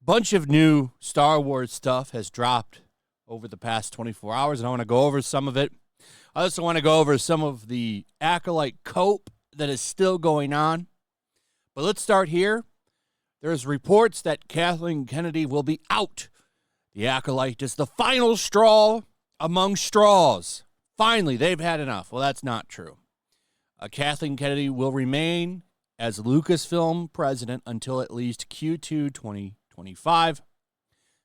Bunch of new Star Wars stuff has dropped over the past 24 hours, and I want to go over some of it. I also want to go over some of the Acolyte cope that is still going on. But let's start here. There's reports that Kathleen Kennedy will be out. The Acolyte is the final straw among straws. Finally, they've had enough. Well, that's not true. Kathleen Kennedy will remain as Lucasfilm president until at least Q2 2025.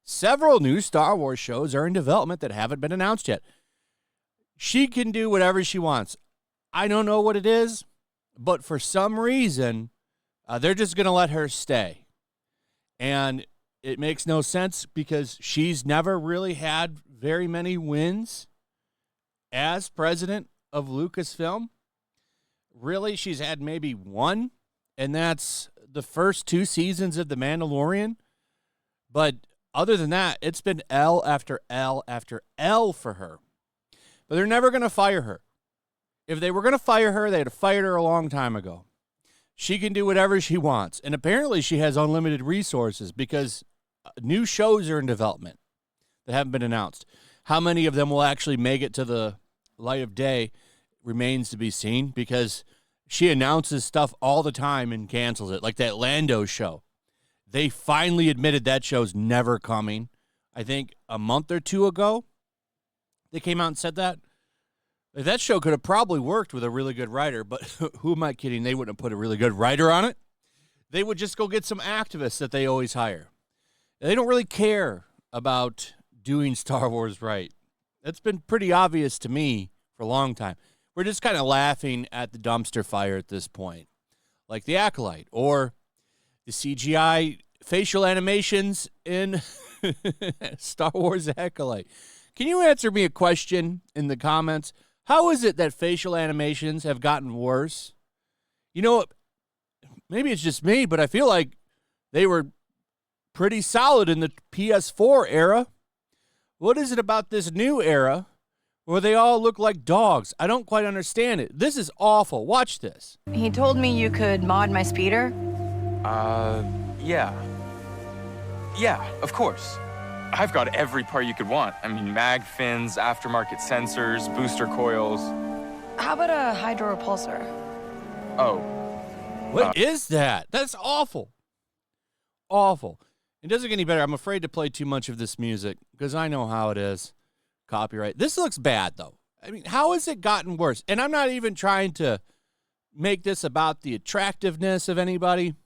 Several new Star Wars shows are in development that haven't been announced yet. She can do whatever she wants. I don't know what it is, but for some reason, they're just going to let her stay. And it makes no sense because she's never really had very many wins as president of Lucasfilm. Really, she's had maybe one, and that's the first 2 seasons of The Mandalorian. But other than that, it's been L after L after L for her. But they're never going to fire her. If they were going to fire her, they'd have fired her a long time ago. She can do whatever she wants. And apparently she has unlimited resources because new shows are in development that haven't been announced. How many of them will actually make it to the light of day remains to be seen because she announces stuff all the time and cancels it, like that Lando show. They finally admitted that show's never coming. I think a month or 2 ago, they came out and said that. That show could have probably worked with a really good writer, but who am I kidding? They wouldn't have put a really good writer on it. They would just go get some activists that they always hire. They don't really care about doing Star Wars right. That's been pretty obvious to me for a long time. We're just kind of laughing at the dumpster fire at this point, like the Acolyte or the CGI facial animations in Star Wars Acolyte. Can you answer me a question in the comments? How is it that facial animations have gotten worse? You know, maybe it's just me, but I feel like they were pretty solid in the PS4 era. What is it about this new era where they all look like dogs? I don't quite understand it. This is awful. Watch this. He told me you could mod my speeder. Yeah. Yeah, of course. I've got every part you could want. I mean, mag fins, aftermarket sensors, booster coils. How about a hydro-repulsor? Oh. What is that? That's awful. Awful. It doesn't get any better. I'm afraid to play too much of this music because I know how it is. Copyright. This looks bad, though. I mean, how has it gotten worse? And I'm not even trying to make this about the attractiveness of anybody.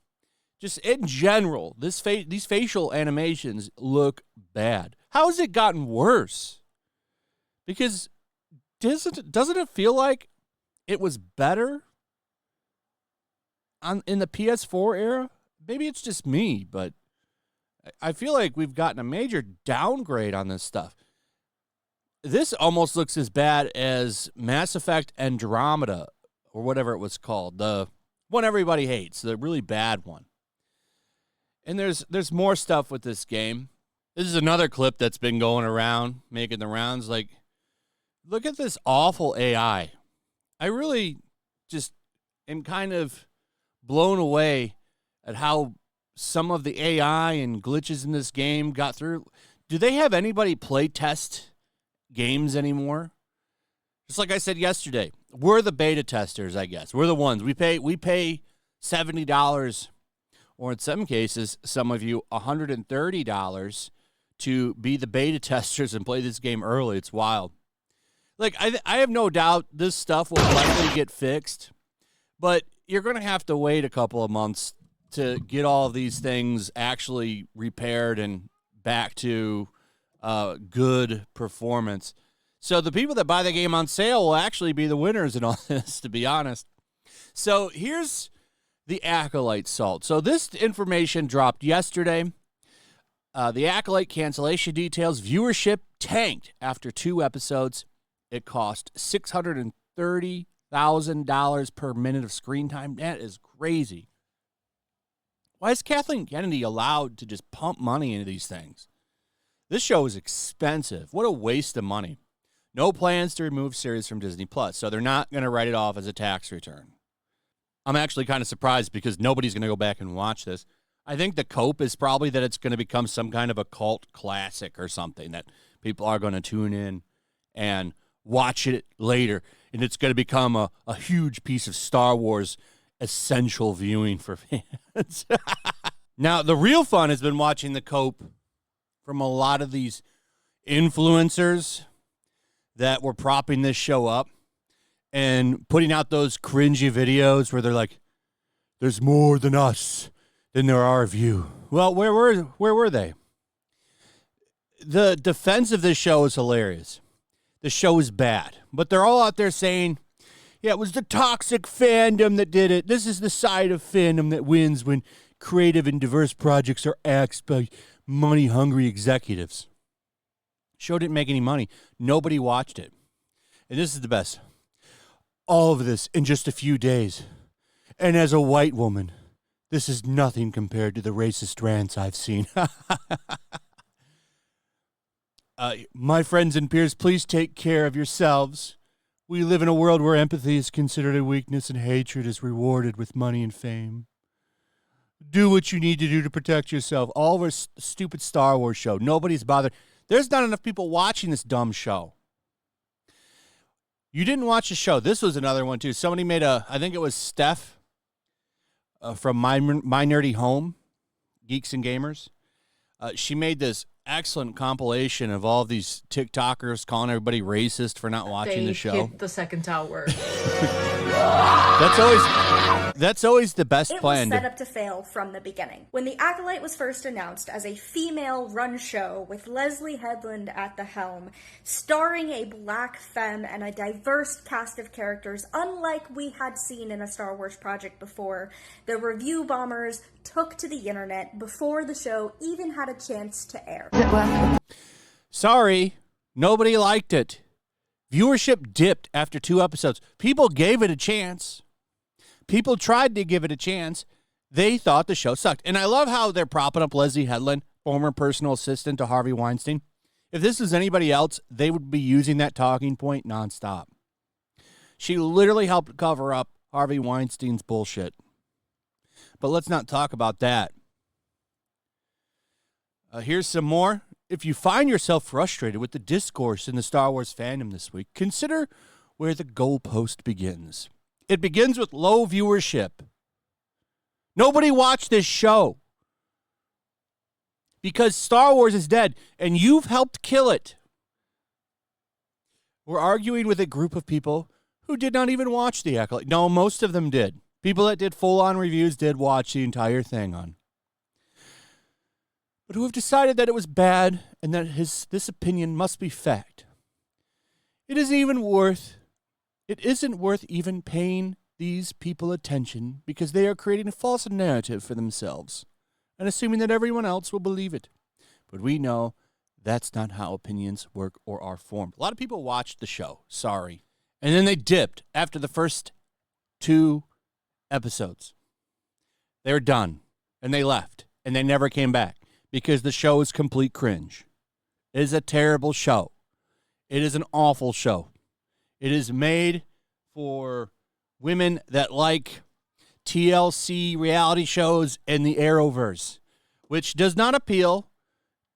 Just in general, these facial animations look bad. How has it gotten worse? Because doesn't it feel like it was better in the PS4 era? Maybe it's just me, but I feel like we've gotten a major downgrade on this stuff. This almost looks as bad as Mass Effect Andromeda, or whatever it was called, the one everybody hates, the really bad one. And there's more stuff with this game. This is another clip that's been going around, making the rounds. Like, look at this awful AI. I really just am kind of blown away at how some of the AI and glitches in this game got through. Do they have anybody play test games anymore? Just like I said yesterday, we're the beta testers, I guess. We're the ones. We pay $70, or in some cases, some of you, $130 to be the beta testers and play this game early. It's wild. Like, I have no doubt this stuff will likely get fixed, but you're going to have to wait a couple of months to get all of these things actually repaired and back to good performance. So the people that buy the game on sale will actually be the winners in all this, to be honest. So here's the Acolyte salt. So this information dropped yesterday. The Acolyte cancellation details. Viewership tanked after 2 episodes. It cost $630,000 per minute of screen time. That is crazy. Why is Kathleen Kennedy allowed to just pump money into these things? This show is expensive. What a waste of money. No plans to remove series from Disney Plus, so they're not going to write it off as a tax return. I'm actually kind of surprised because nobody's going to go back and watch this. I think the cope is probably that it's going to become some kind of a cult classic or something that people are going to tune in and watch it later, and it's going to become a huge piece of Star Wars essential viewing for fans. Now, the real fun has been watching the cope from a lot of these influencers that were propping this show up and putting out those cringy videos where they're like, there's more than us than there are of you. Well, where were they? The defense of this show is hilarious. The show is bad, but they're all out there saying, yeah, it was the toxic fandom that did it. This is the side of fandom that wins when creative and diverse projects are axed by money-hungry executives. Show didn't make any money. Nobody watched it. And this is the best. All of this in just a few days. And as a white woman, this is nothing compared to the racist rants I've seen. My friends and peers, please take care of yourselves. We live in a world where empathy is considered a weakness and hatred is rewarded with money and fame. Do what you need to do to protect yourself. All of our stupid Star Wars show. Nobody's bothered. There's not enough people watching this dumb show. You didn't watch the show. This was another one, too. Somebody made I think it was Steph from My Nerdy Home, Geeks and Gamers. She made this excellent compilation of all of these TikTokers calling everybody racist for not watching the show. Hit the second tower. That's always the best plan. It was set up to fail from the beginning. When The Acolyte was first announced as a female-run show with Leslie Headland at the helm, starring a black femme and a diverse cast of characters unlike we had seen in a Star Wars project before, the review bombers took to the internet before the show even had a chance to air. Sorry, nobody liked it. Viewership dipped after 2 episodes. People gave it a chance. People tried to give it a chance. They thought the show sucked. And I love how they're propping up Leslie Headland, former personal assistant to Harvey Weinstein. If this was anybody else, they would be using that talking point nonstop. She literally helped cover up Harvey Weinstein's bullshit. But let's not talk about that. Here's some more. If you find yourself frustrated with the discourse in the Star Wars fandom this week, consider where the goalpost begins. It begins with low viewership. Nobody watched this show because Star Wars is dead, and you've helped kill it. We're arguing with a group of people who did not even watch The Acolyte. No, most of them did. People that did full-on reviews did watch the entire thing on. But who have decided that it was bad and that this opinion must be fact. It isn't worth even paying these people attention because they are creating a false narrative for themselves and assuming that everyone else will believe it. But we know that's not how opinions work or are formed. A lot of people watched the show, sorry. And then they dipped after the first 2 episodes. They were done, and they left, and they never came back because the show is complete cringe. It is a terrible show. It is an awful show. It is made for women that like TLC reality shows and the Arrowverse, which does not appeal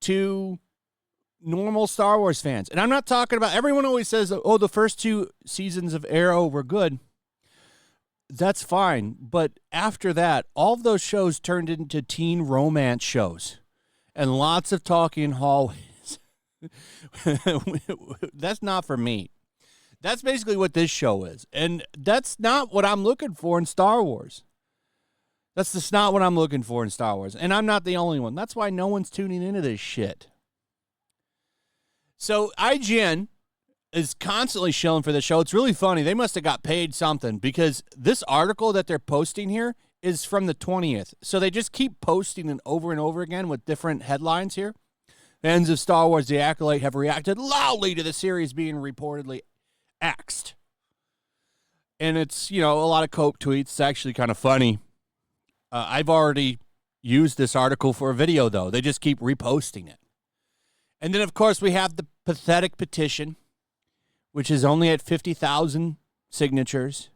to normal Star Wars fans. And I'm not talking about, everyone always says, oh, the first 2 seasons of Arrow were good. That's fine. But after that, all of those shows turned into teen romance shows and lots of talking in hallways. That's not for me. That's basically what this show is. And that's not what I'm looking for in Star Wars. That's just not what I'm looking for in Star Wars. And I'm not the only one. That's why no one's tuning into this shit. So IGN is constantly shilling for the show. It's really funny. They must have got paid something because this article that they're posting here is from the 20th. So they just keep posting it over and over again with different headlines here. Fans of Star Wars The Acolyte have reacted loudly to the series being reportedly axed. And it's, a lot of cope tweets. It's actually kind of funny. I've already used this article for a video, though. They just keep reposting it. And then, of course, we have the pathetic petition which is only at 50,000 signatures.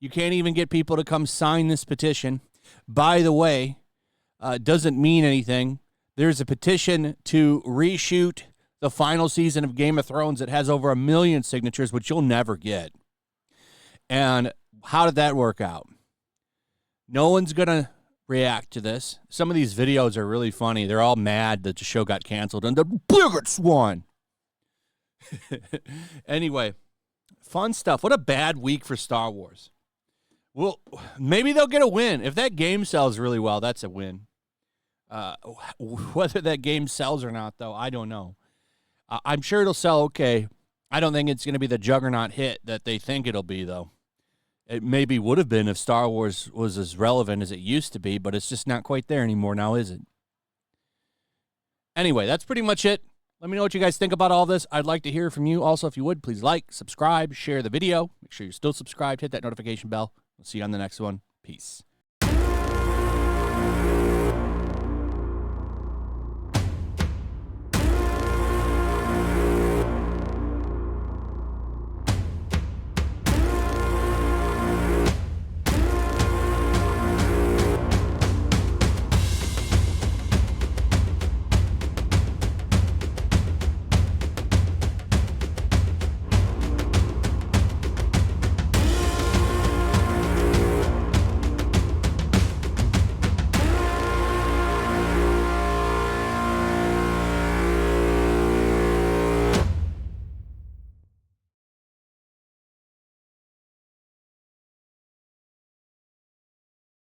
You can't even get people to come sign this petition. By the way, doesn't mean anything. There's a petition to reshoot the final season of Game of Thrones that has over 1 million signatures, which you'll never get. And how did that work out? No one's going to react to this. Some of these videos are really funny. They're all mad that the show got canceled, and the bigots won. Anyway, fun stuff. What a bad week for Star Wars. Well, maybe they'll get a win. If that game sells really well, that's a win. Whether that game sells or not, though, I don't know. I'm sure it'll sell okay. I don't think it's going to be the juggernaut hit that they think it'll be, though. It maybe would have been if Star Wars was as relevant as it used to be, but it's just not quite there anymore now, is it? Anyway, that's pretty much it. Let me know what you guys think about all this. I'd like to hear from you. Also, if you would, please like, subscribe, share the video. Make sure you're still subscribed. Hit that notification bell. We'll see you on the next one. Peace.